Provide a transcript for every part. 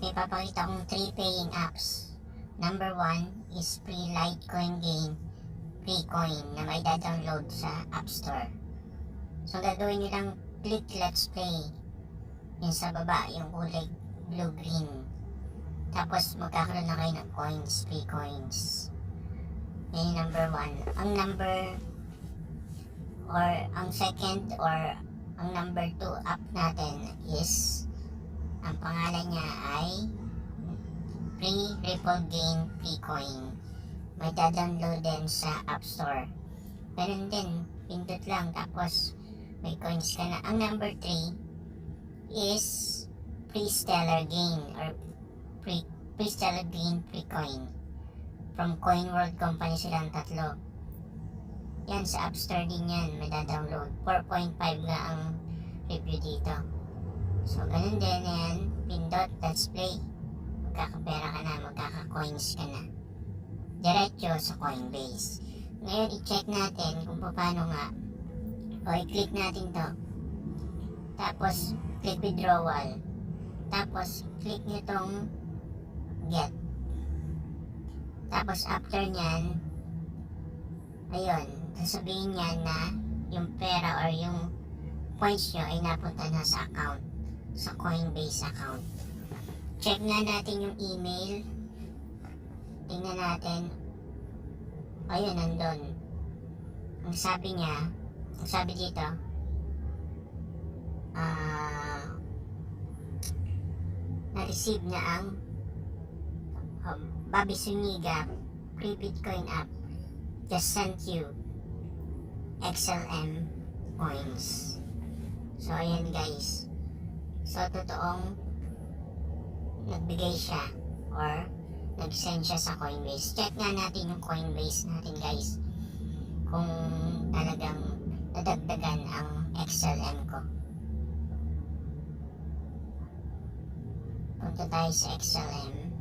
may papakita kong 3 paying apps. Number 1 is free Litecoin game, free coin na may download sa App Store. So gagawin nyo lang, click let's play. Yung sa baba, yung kulay blue-green. Tapos magkakaroon na kayo ng coins, free coins. Yan yung number 1. Ang number or ang second or ang number 2 app natin is, ang pangalan niya ay free Referal game, free coin. May download din sa App Store. Ganun din, pindot lang tapos may coins ka na. Ang number 3 is free stellar gain or free stellar gain, free coin. From Coin World Company silang tatlo. Yan, sa App Store din yan, may download. 4.5 nga ang review dito. So, ganun din yan, pindot, let's play. Magkakapera ka na, magkaka-coins ka na. Diretso sa Coinbase. Ngayon, i-check natin kung paano nga. O, i-click natin to. Tapos, click withdrawal. Tapos, click nyo tong get. Tapos, after nyan, ayun, sasabihin niya na yung pera or yung points nyo ay napunta na sa account, sa Coinbase account. Check nga natin yung email. Tingnan natin. Ayun, nandun. Ang sabi niya, ang sabi dito, na-receive na ang Bobby Suniga free Bitcoin app just sent you XLM coins. So ayan guys, so totoong nagbigay siya or nag-send siya sa Coinbase. Check nga natin yung Coinbase natin guys kung talagang nadagdagan ang XLM ko. Punta tayo sa XLM.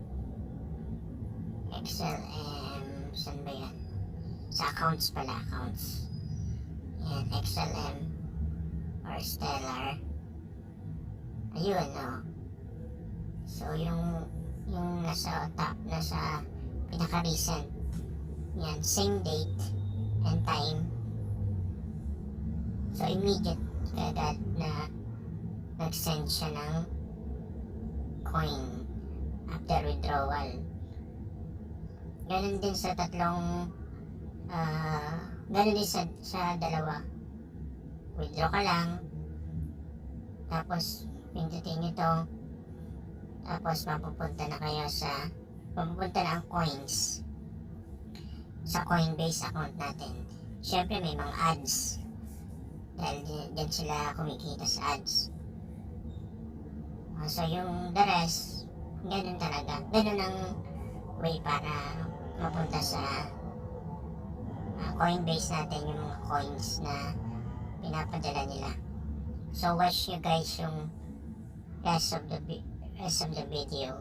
Saan ba yan? Sa accounts pala, accounts. Yan, XLM or Stellar. Ayun, oh. So, yung nasa top, nasa pinaka-recent. Yan, same date and time. So, immediate kagad na nag-send siya ng coin after withdrawal. Ganun din sa tatlong ganun din sa dalawa. Withdraw ka lang, tapos pindutin nyo to, tapos mapupunta na ang coins sa Coinbase account natin. Syempre may mga ads dahil dyan sila kumikita sa ads. So yung the rest, ganun talaga, ganun ang way para mapunta sa Coinbase natin yung mga coins na pinapadala nila. So watch you guys yung rest of the video.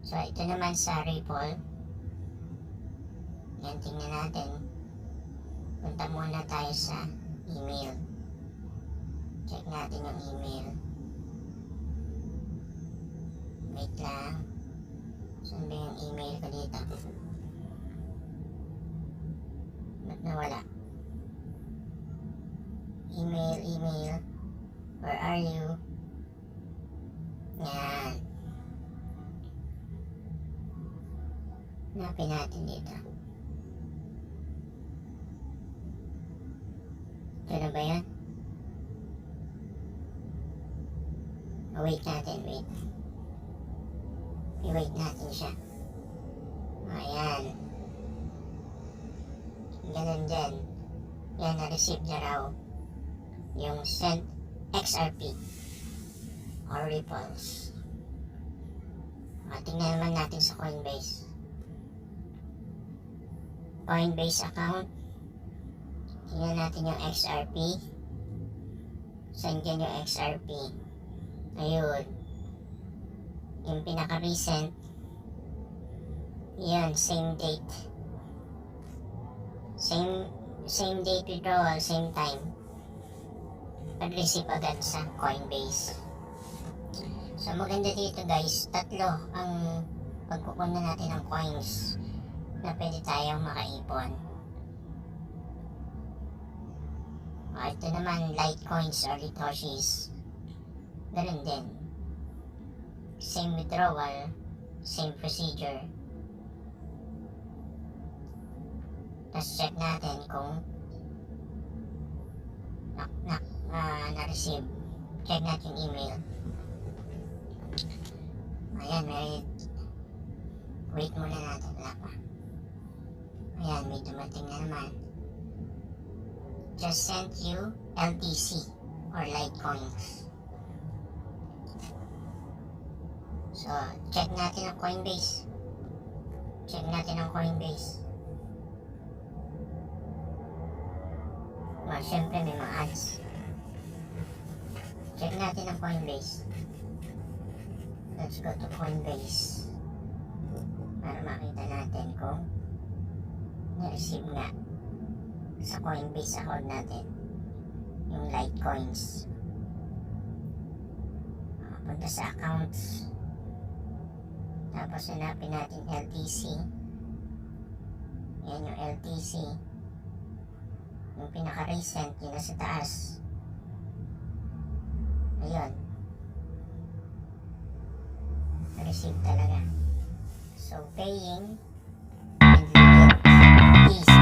So ito naman sa Referal. Yan, tingnan natin. Punta muna tayo sa email. Check natin yung email. Wait lang. Saan ba yung email ko dito? Ba't nawala? Email. Where are you? Yan. Hanapin natin dito. Ito na ba yan? Wait natin, wait. I-wait natin siya. Ayan. Ganun din. Yan, na-receive na raw yung sent XRP or ripples. Tingnan naman natin sa Coinbase. Coinbase account. Tingnan natin yung XRP. Saan dyan yung XRP? Ayun. Yung pinaka-recent. Yan, same date. Same date withdrawal, same time. Pag-receive agad sa Coinbase. So maganda dito guys, tatlo ang pagkukunan natin ng coins na pwede tayong makaipon. Ito naman, Litecoins or Litecoins. Ganun din. Same withdrawal, same procedure. Tapos check natin kung na-receive. Check natin yung email. Ayan, wait muna natin, wala pa. Ayan, may dumating na naman. Just sent you LTC or Litecoins. So, check natin ang Coinbase. Check natin ang Coinbase. Well, syempre may mga ads. Check natin ang Coinbase. Let's go to Coinbase para makita natin kung na-receive nga sa Coinbase account natin yung Litecoins. Punta sa accounts, tapos hanapin natin LTC. Yan yung LTC, yung pinaka-recent, yun nasa taas. Ayun, receive talaga. So paying and legit, easy.